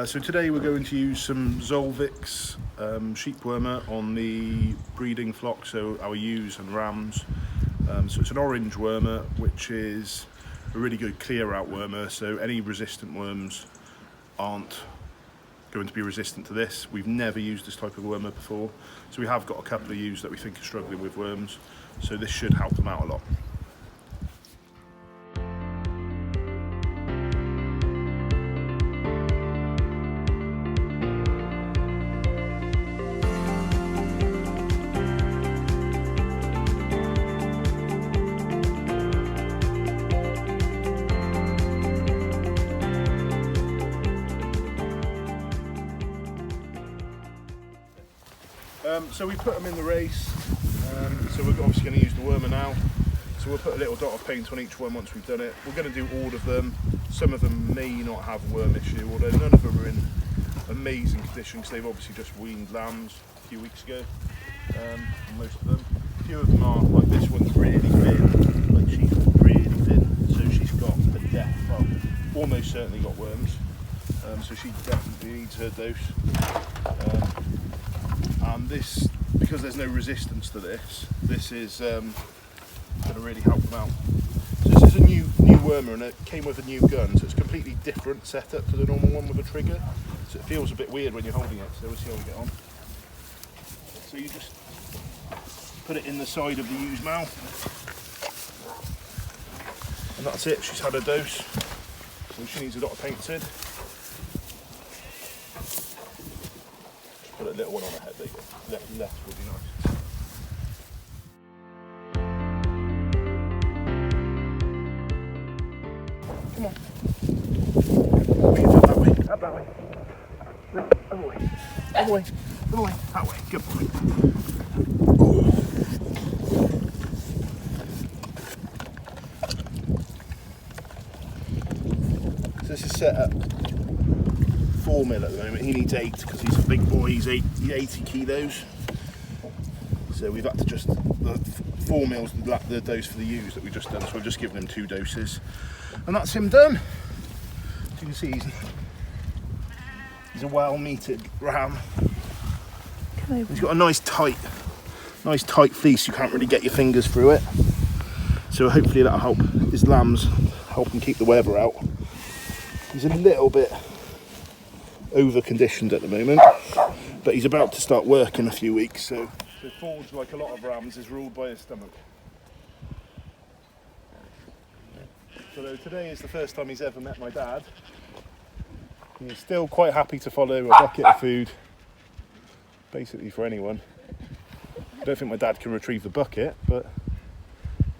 So today we're going to use some Zolvix sheep wormer on the breeding flock, so our ewes and rams. So it's an orange wormer, which is a really good clear out wormer, so any resistant worms aren't going to be resistant to this. We've never used this type of wormer before, so we have got a couple of ewes that we think are struggling with worms, so this should help them out a lot. So we put them in the race, so we're obviously going to use the wormer now. So we'll put a little dot of paint on each one once we've done it. We're going to do all of them. Some of them may not have a worm issue, although none of them are in amazing condition because they've obviously just weaned lambs a few weeks ago. Most of them. A few of them are, like this one's really thin, like she's really thin, so she's got almost certainly got worms. So she definitely needs her dose. And this, because there's no resistance to this, this is going to really help them out. So this is a new wormer, and it came with a new gun, so it's a completely different setup to the normal one with a trigger. So it feels a bit weird when you're holding it, so we'll see how we get on. So you just put it in the side of the ewe's mouth, and that's it, she's had her dose. So she needs a dot of paint, Sid. Put a little one on her head, there you go. Left would be nice. Come on. We can jump that way. Up that way. Other way. Other way. Other way. That way. Good boy. So this is set up 4 mil at the moment. He needs 8 because he's a big boy. He's 80 kilos. So we've had to just, the 4 mils the dose for the ewes that we've just done. So we've just given him 2 doses, and that's him done. As you can see, he's a well-meated ram. He's got a nice tight fleece. You can't really get your fingers through it. So hopefully that'll help his lambs, help him keep the weather out. He's a little bit over conditioned at the moment, but he's about to start work in a few weeks, so Forge, like a lot of rams, is ruled by his stomach. So today is the first time he's ever met my dad. He's still quite happy to follow a bucket of food, basically for anyone. I don't think my dad can retrieve the bucket, but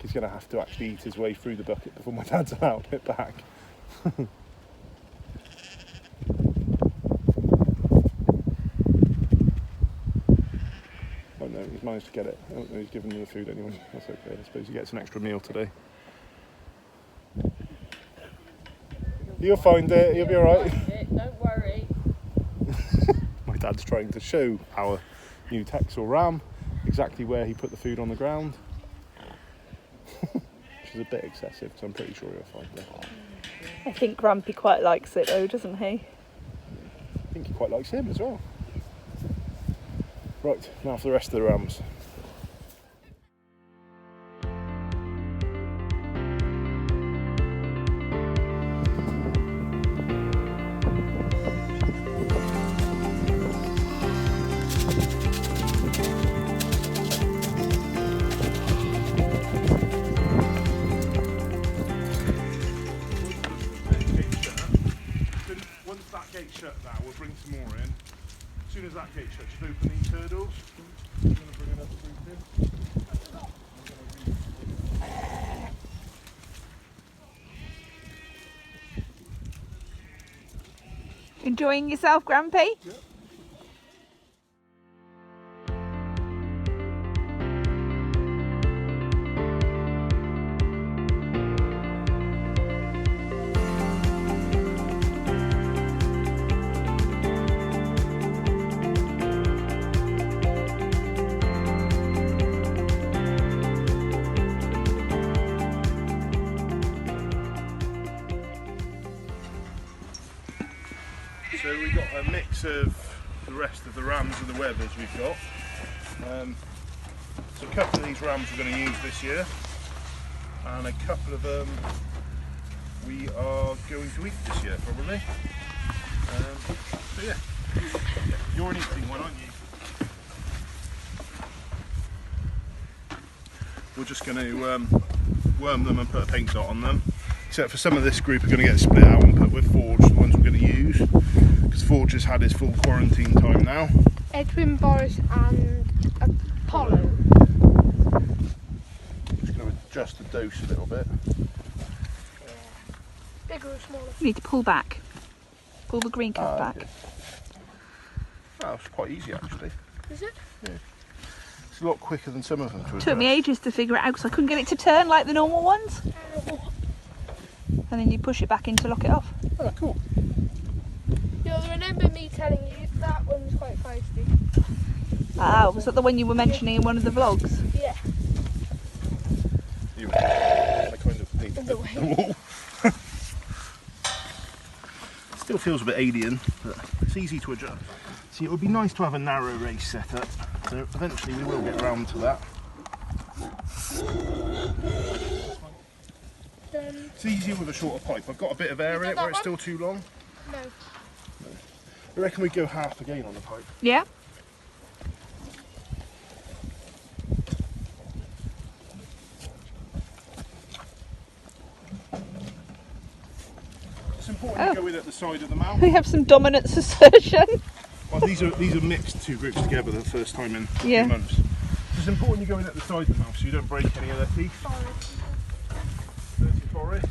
he's going to have to actually eat his way through the bucket before my dad's allowed it back. No, he's managed to get it. I don't know, he's given me the food anyway. That's okay. I suppose he gets an extra meal today. You'll find it. You'll be alright. Don't worry. My dad's trying to show our new Texel ram exactly where he put the food on the ground. Which is a bit excessive, so I'm pretty sure he'll find it. I think Grampy quite likes it though, doesn't he? I think he quite likes him as well. Right, now for the rest of the rams. Once that gate's shut now, we'll bring some more in. As soon as that gate shuts, just open these hurdles. I'm going to bring another group in. Enjoying yourself, Grampy? Yep. So we've got a mix of the rest of the rams and the wethers we've got. So a couple of these rams we're going to use this year, and a couple of them we are going to eat this year probably. So yeah, you're an eating one, aren't you? We're just going to worm them and put a paint dot on them. Except for some of this group are going to get split out and put with Forge, the ones we're going to use. Because Forge has had his full quarantine time now. Edwin, Boris and Apollo. Just going to adjust the dose a little bit. Yeah. Bigger or smaller? You need to pull back. Pull the green cap back. Okay. Oh, it's quite easy actually. Is it? Yeah. It's a lot quicker than some of them to adjust. Took me ages to figure it out because I couldn't get it to turn like the normal ones. And then you push it back in to lock it off. Oh, cool. You'll remember me telling you that one's quite feisty. Ah, was that the one you were mentioning in one of the vlogs? Yeah. I kind of painted In the the wall. Still feels a bit alien, but it's easy to adjust. See, it would be nice to have a narrow race set up, so eventually we will get round to that. It's easier with a shorter pipe. I've got a bit of air in it where it's still too long. No. I reckon we go half again on the pipe. Yeah. It's important to go in at the side of the mouth. We have some dominance assertion. Well, these are mixed two groups together the first time in a Yeah. few months. It's important you go in at the side of the mouth so you don't break any of their teeth. Dirty Forest.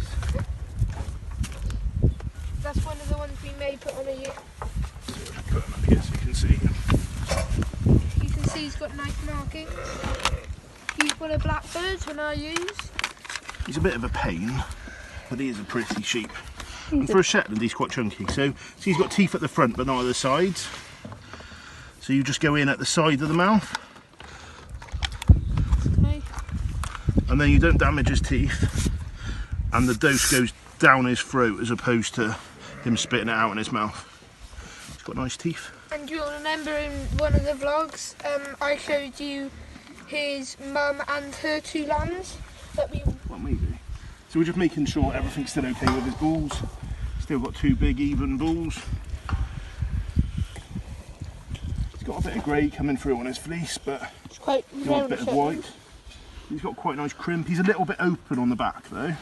That's one of the ones we may put on a year. Put them up here so you can see. You can see he's got nice markings. He's one of Blackbird's when I use. He's a bit of a pain, but he is a pretty sheep. And for a Shetland, he's quite chunky. So he's got teeth at the front, but not at the sides. So you just go in at the side of the mouth, Okay. and then you don't damage his teeth. And the dose goes down his throat as opposed to him spitting it out in his mouth. He's got nice teeth. And you'll remember in one of the vlogs, I showed you his mum and her two lambs that we. Well, maybe. So we're just making sure everything's still okay with his balls. Still got two big even balls. He's got a bit of grey coming through on his fleece, but It's quite the odd bit of white. He's got quite nice crimp. He's a little bit open on the back though.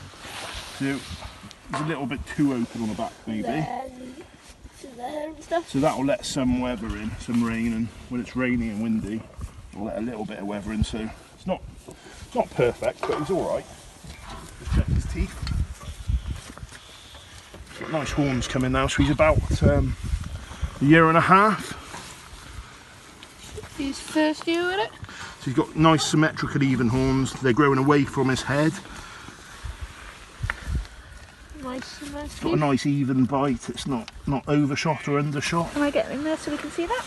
So he's a little bit too open on the back maybe. There and stuff. So that'll let some weather in, some rain, and when it's rainy and windy, it'll let a little bit of weather in. So it's not perfect, but he's all right. Just check his teeth. He's got nice horns coming now, so he's about a year and a half. His first year with it. So he's got nice symmetrical even horns. They're growing away from his head. Nice and nice. It's got a nice even bite. It's not overshot or undershot. Can I get in there so we can see that?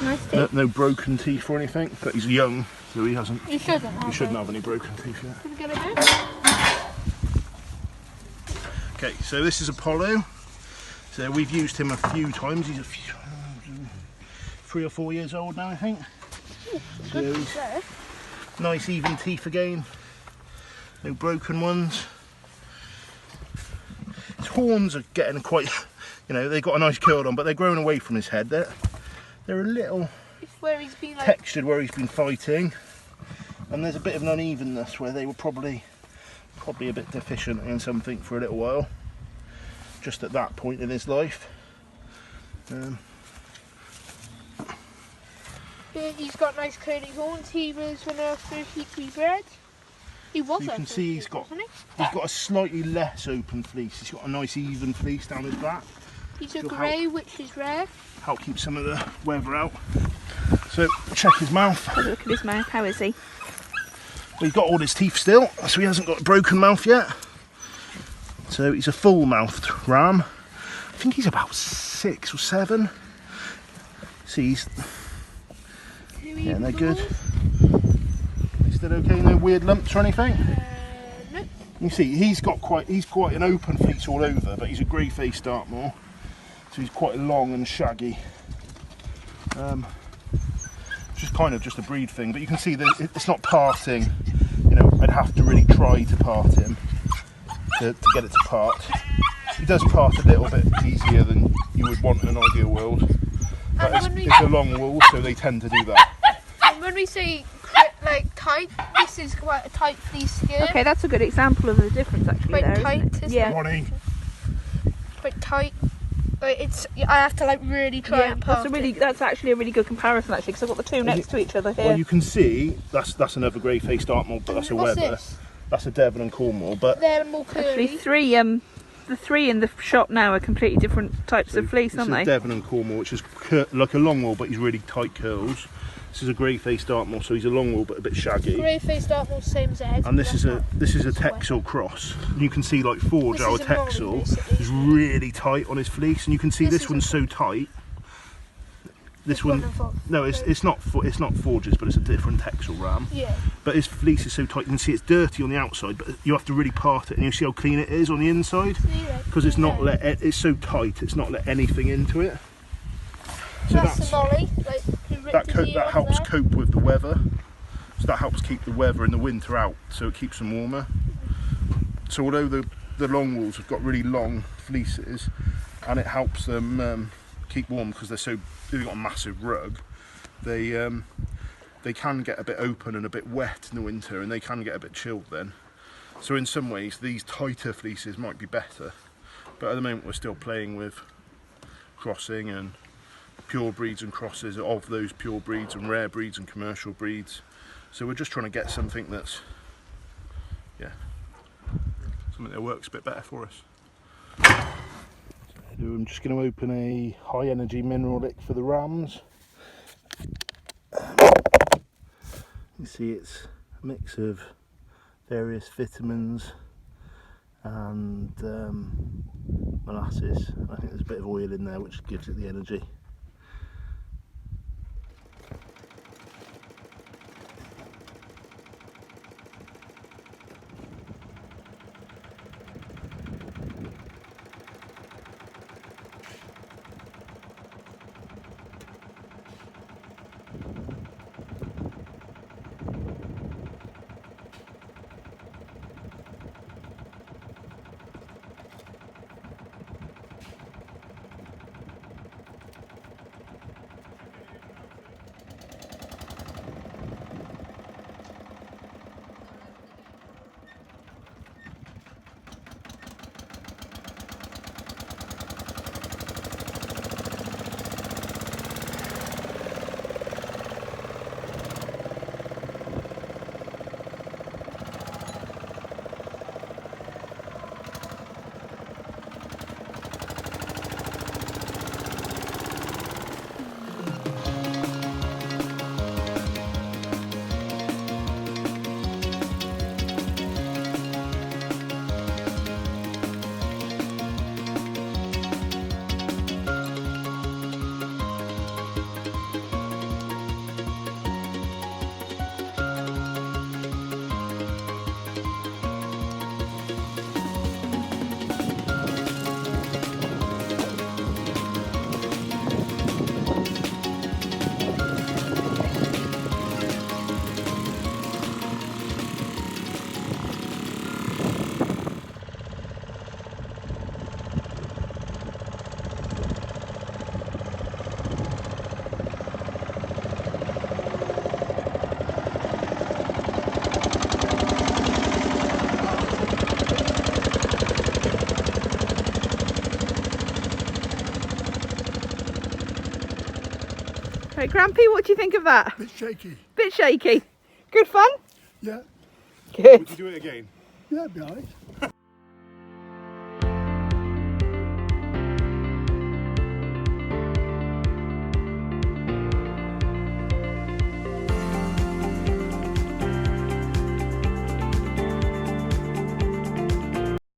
Nice teeth. No broken teeth or anything, but he's young, so he hasn't. You shouldn't have. He shouldn't have any broken teeth yet. Can we get it in? Okay, so this is Apollo. So we've used him a few times. He's 3 or 4 years old now, I think. So he's There. nice even teeth again. No broken ones. His horns are getting quite, they've got a nice curl on, but they're growing away from his head. They're a little It's where he's been like. textured where he's been fighting, and there's a bit of an unevenness where they were probably a bit deficient in something for a little while, just at that point in his life. He's got nice curly horns. He was one of our first sheep we bred. He was. So you our can first see sheep, he's got wasn't a slightly less open fleece. He's got a nice even fleece down his back. he? He's a It'll grey, which is rare. Help keep some of the weather out. So check his mouth. Have a look at his mouth. How is he? Well, he's got all his teeth still, so he hasn't got a broken mouth yet. So he's a full-mouthed ram. I think he's about 6 or 7. See, yeah, they're good. They still okay? No weird lumps or anything? No. You see, he's quite an open fleece all over, but he's a grey-faced Dartmoor, so he's quite long and shaggy. Just kind of just a breed thing, but you can see that it's not parting. You know, I'd have to really try to part him to get it to part. He does part a little bit easier than you would want in an ideal world, but it's a long wool, so they tend to do that. And when we say like tight, this is quite a tight fleece skin. Okay, that's a good example of the difference actually. Quite there, tight, isn't it? isn't Yeah. it? Morning. Quite tight. Like I have to like really try and part That's actually a really good comparison actually, because I've got the two next to each other here. Well, you can see that's another grey-faced Dartmoor, but that's a What's Weather. this? That's a Devon and Cornwall, but They're more curly. Actually, the three in the shop now are completely different types of fleece, aren't this they? is Devon and Cornwall, which is like a long wool, but he's really tight curls. This is a grey-faced Dartmoor, so he's a long wool but a bit shaggy. Grey-faced Dartmoor, same as Ed. And this is a Texel cross. And you can see like Forge, This our is a Molly, Texel, basically. is really tight on his fleece, and you can see This this is one's a- so tight. This one one, and Forge. no, it's not Forge's, but it's a different Texel ram. Yeah. But his fleece is so tight, you can see it's dirty on the outside, but you have to really part it, and you see how clean it is on the inside, because it's not it's so tight, it's not let anything into it. So That's the Molly. Like, who ripped his ear that off helps there. cope with the weather. So that helps keep the weather in the winter out, so it keeps them warmer. So although the long wools have got really long fleeces, and it helps them keep warm because they've got a massive rug, they can get a bit open and a bit wet in the winter, and they can get a bit chilled then. So in some ways these tighter fleeces might be better, but at the moment we're still playing with crossing and pure breeds and crosses of those pure breeds and rare breeds and commercial breeds. So we're just trying to get something that's, something that works a bit better for us. So I'm just going to open a high energy mineral lick for the rams. You see it's a mix of various vitamins and molasses. I think there's a bit of oil in there which gives it the energy. Right, Grampy, what do you think of that? Bit shaky. Bit shaky. Good fun? Yeah. Good. Would you do it again? Yeah, it'd be alright.